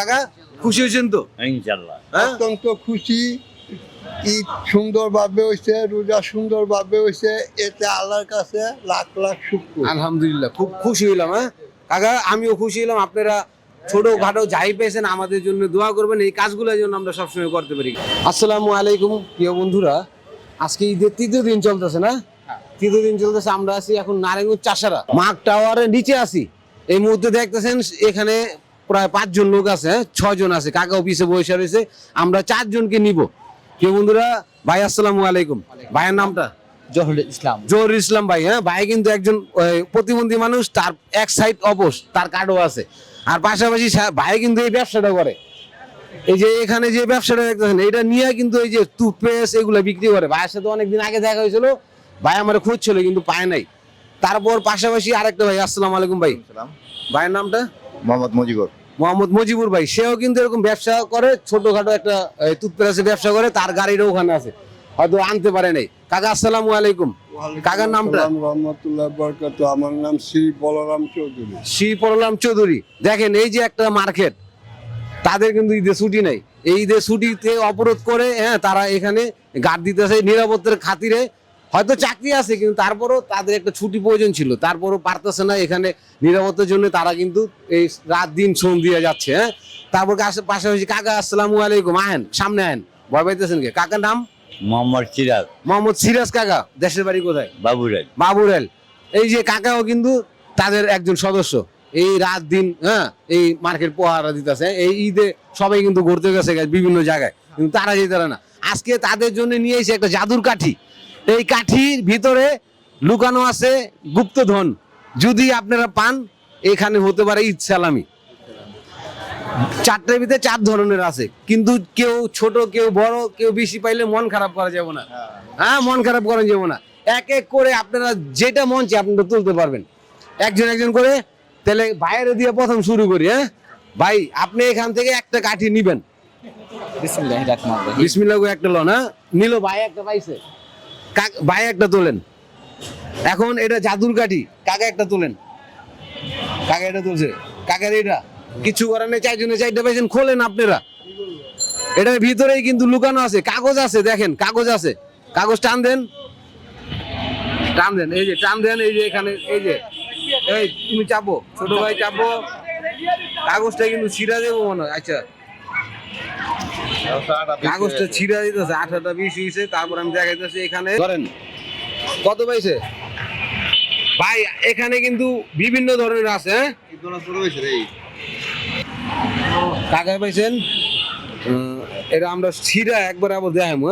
কাকা খুশি হয়েছেন তো? ইনশাল্লাহ অত্যন্ত খুশি। ঈদ সুন্দরভাবে হয়েছে, রোজা সুন্দরভাবে হয়েছে, এতে আল্লাহর কাছে লাখ লাখ শুকর। আলহামদুলিল্লাহ, খুব খুশি হইলাম। কাকা আমিও খুশি হলাম। আপনারা ছোটখাটো যাই পেয়েছেন আমাদের জন্য দোয়া করবেন, এই কাজগুলোর জন্য আমরা সবসময় করতে পারি। আসসালামু আলাইকুম প্রিয় বন্ধুরা, আজকে ঈদের তৃতীয় দিন চলতেছে না? তৃতীয় দিন চলতেছে। আমরা আছি এখন নারায়ণগঞ্জ চাষারা মার্ক টাওয়ারের নিচে আছি। এই মুহূর্তে দেখতেছেন এখানে প্রায় 5 জন লোক আছে, 6 জন আছে। কাকা অফিসে বসে রয়েছে, আমরা 4 জনকে নিব। প্রিয় বন্ধুরা, ভাই আসসালামু আলাইকুম। ভাইয়ের নামটা? জহুরুল ইসলাম ভাই। ভাই কিন্তু একজন প্রতিবন্ধী মানুষ, তার এক সাইড অবশ, তার কার্ডও আছে। আর পাশাপাশি ভাই কিন্তু এই ব্যবসাটা করে। এই যে এখানে যে ব্যবসাটা দেখতেছেন, এটা নিয়ে কিন্তু এই যে টুথপেস্ট এগুলো বিক্রি করে। ভাইয়ের সাথে অনেকদিন আগে দেখা হয়েছিল, ভাই আমার খুঁজছিল কিন্তু পায় নাই। তারপর পাশাপাশি আরেকটা ভাই, আসসালামু আলাইকুম ভাই। ভাইয়ের নামটা? মোহাম্মদ মজিবুর ভাই। সেও কিন্তু এরকম ব্যবসা করে, ছোটখাটো একটা টুথপেস্টের ব্যবসা করে। তার গাড়িটা ওখানে আছে, হয়তো আনতে পারে নাই। কাকা আসসালামু আলাইকুম। কাকার নামটা? রহমতুল্লাহ বরকাত। আমার নাম শ্রী বলরাম চৌধুরী। শ্রী বলরাম চৌধুরী। দেখেন এই যে একটা মার্কেট, তাদের কিন্তু ঈদের ছুটি নাই। এই ঈদের ছুটিতে অবরোধ করে তারা এখানে গার্ড দিতেছে নিরাপত্তার খাতিরে। হয়তো চাকরি আছে, কিন্তু তারপরও তাদের একটা ছুটি প্রয়োজন ছিল, তারপরও পারতেছে না এখানে নিরাপত্তার জন্য। তারা কিন্তু এই রাত দিন শ্রম দিয়ে যাচ্ছে। তারপর পাশাপাশি কাকা আসসালামু আলাইকুম। আহেন সামনে আহেন, ভয় পাইতেছেন কে? কাকার নাম? মোহাম্মদ সিরাজ মোহাম্মদ সিরাজ। কাকা দেশের বাড়ি কোথায়? বাবুরাই। বাবুরাল। এই যে কাকাও কিন্তু তাদের একজন সদস্য। এই রাত দিন এই মার্কেট পহারা দিতেছে। এই ঈদে সবাই কিন্তু ঘুরতে গেছে বিভিন্ন জায়গায়, কিন্তু তারা যেতে পারে না। আজকে তাদের জন্য নিয়ে এসে একটা জাদুর কাঠি। এই কাঠির ভিতরে লুকানো আছে গুপ্তধন। যদি আপনারা পান, এখানে হতে পারে ঈদ সালামি। 4টার ভিতরে 4 ধরনের আছে, কিন্তু কেউ ছোট কেউ বড়, কেউ বেশি পাইলে মন খারাপ করা যাবে না। মন খারাপ করা যাবে না। এক এক করে আপনারা যেটা মন চায় আপনারা তুলতে পারবেন, একজন একজন করে। তাহলে বাইরে দিয়ে প্রথম শুরু করি। ভাই আপনি এখান থেকে একটা কাঠি নিবেন। বিসমিল্লাহ একটা লন। নিল ভাই, একটা পাইছে। ভাই একটা তোলেন। এখন এটা জাদুর কাঠি, কাকা একটা তোলেন। কাকা এটা তুলছে। কাকার এটা কিছু করার নেই, 4 জনে 4টা পাইছেন। খোলেন আপনারা। এটার ভিতরেই কিন্তু লুকানো আছে, কাগজ আছে। দেখেন কাগজ আছে, কাগজ টান দেন, টান দেন। এই যে টান দেন, এই যে এখানে, এই যে এই তুমি চাপো, ছোট ভাই চাপো। কাগজটা কিন্তু ছিঁড়া দেবো মনে হয়। আচ্ছা, কাগজটা ছিঁড়া দিতেছে, 18টা 20 হয়েছে। তারপর আমি দেখাইতেছি এখানে ধরেন কত পাইছে ভাই। এখানে কিন্তু বিভিন্ন ধরনের আছে। কাকা পাইছেন এটা আমরা ছিঁড়া একবার আবার দেখাম।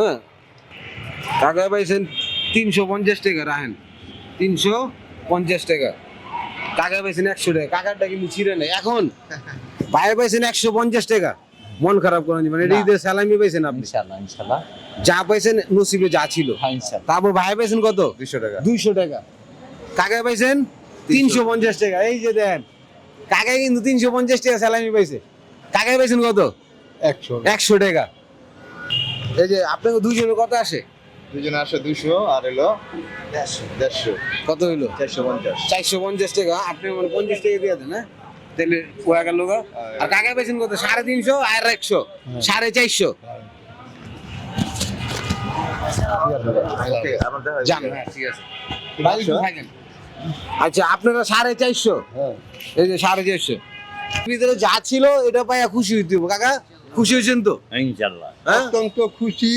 কাকা পাইছেন 350 টাকা। রাখেন 350 টাকা। কাকা পাইছেন 100 টাকা। কাকারটা কিন্তু ছিঁড়ে নেই। এখন ভাই পাইছেন 150 টাকা। মন খারাপ করেন, মানে এটা ঈদের সালামি পাইছেন আপনি। ইনশাল্লাহ যা পাইছেন নসিবে যা ছিল। তারপর ভাই পাইছেন কত? 200 টাকা। 200 টাকা। কাকা পাইছেন 350 টাকা। এই যে দেন, কাকা কিন্তু 350 টাকা সালামি পাইছে। কাকা পাইছেন কত? 100 টাকা। এই যে আপনাকে দুইজনের কত আসে? দুজনে আসে 200 আর হলো 150। কত হইলো? 450 টাকা। আপনি মানে 50 টাকা দিয়ে দেন। তাহলে ওয়া গেল। আর কাকা পাইছেন কত? 350 আর 100, 450। জান, ঠিক আছে। আচ্ছা, আপনারা 450। এই যে 450 ভিতরে যা ছিল এটা পাইয়া খুশি হইতে হবে। কাকা খুশি হয়েছেন তো? ইনশাল্লাহ অত্যন্ত খুশি।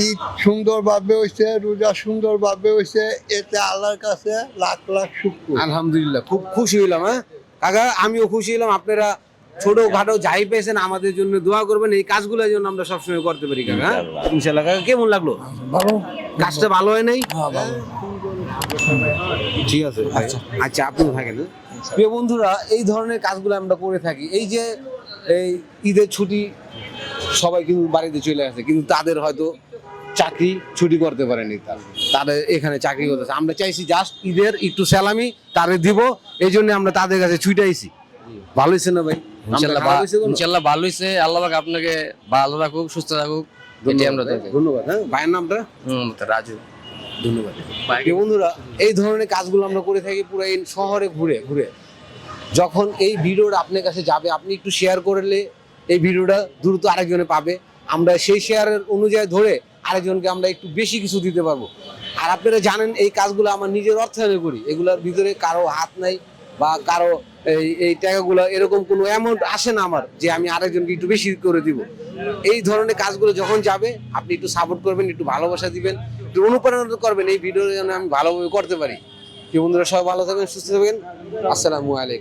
ঈদ সুন্দরভাবে হয়েছে, রোজা সুন্দরভাবে হয়েছে, এতে আল্লাহর কাছে লাখ লাখ শুকর। আলহামদুলিল্লাহ, খুব খুশি হইলাম। কাকা আমিও খুশি হলাম। আপনারা ছোটখাটো যাই পেয়েছেন আমাদের জন্য দোয়া করবেন, এই কাজগুলোর জন্য আমরা সবসময় করতে পারি। কাকা ইনশাল্লাহ। কাকা কেমন লাগলো? ভালো। কাজটা ভালো হয় নাই? ঠিক আছে। আচ্ছা আপনি থাকেন। প্রিয় বন্ধুরা, এই ধরনের কাজগুলো আমরা করে থাকি। এই যে এই ঈদের ছুটি সবাই কিন্তু বাড়িতে চলে আসে, কিন্তু তাদের হয়তো চাকরি ছুটি করতে পারেনি। তাদের এখানে চাকরি করতেছে। আমরা চাইছি জাস্ট ঈদের একটু সালামি তাদের দিব, এই জন্য আমরা তাদের কাছে ছুটাইছি। ভালো হয়েছে না ভাই? ইনশাআল্লাহ ভালো হয়েছে। আল্লাহ পাক আপনাকে ভালো রাখুক, সুস্থ রাখুক। ধন্যবাদ। ভাইয়ের নামটা? রাজু। ধন্যবাদ। বন্ধুরা, এই ধরনের কাজগুলো আমরা করে থাকি পুরো এই শহরে ঘুরে ঘুরে। যখন এই ভিডিওটা আপনার কাছে যাবে, আপনি একটু শেয়ার করলে এই ভিডিওটা দ্রুত আরেকজনে পাবে। আমরা সেই শেয়ারের অনুযায়ী ধরে আরেকজনকে আমরা একটু বেশি কিছু দিতে পারবো। আর আপনারা জানেন এই কাজগুলো আমার নিজের অর্থায়নে করি, এগুলোর ভিতরে কারো হাত নাই বা কারো এই টাকাগুলো এরকম কোনো অ্যামাউন্ট আসে না আমার যে আমি আরেকজনকে একটু বেশি করে দিব। এই ধরনের কাজগুলো যখন যাবে আপনি একটু সাপোর্ট করবেন, একটু ভালোবাসা দিবেন, একটু অনুপ্রেরণা করবেন এই ভিডিও যেন আমি ভালোভাবে করতে পারি। কি বন্ধুরা, সবাই ভালো থাকবেন, সুস্থ থাকবেন। আসসালামু আলাইকুম।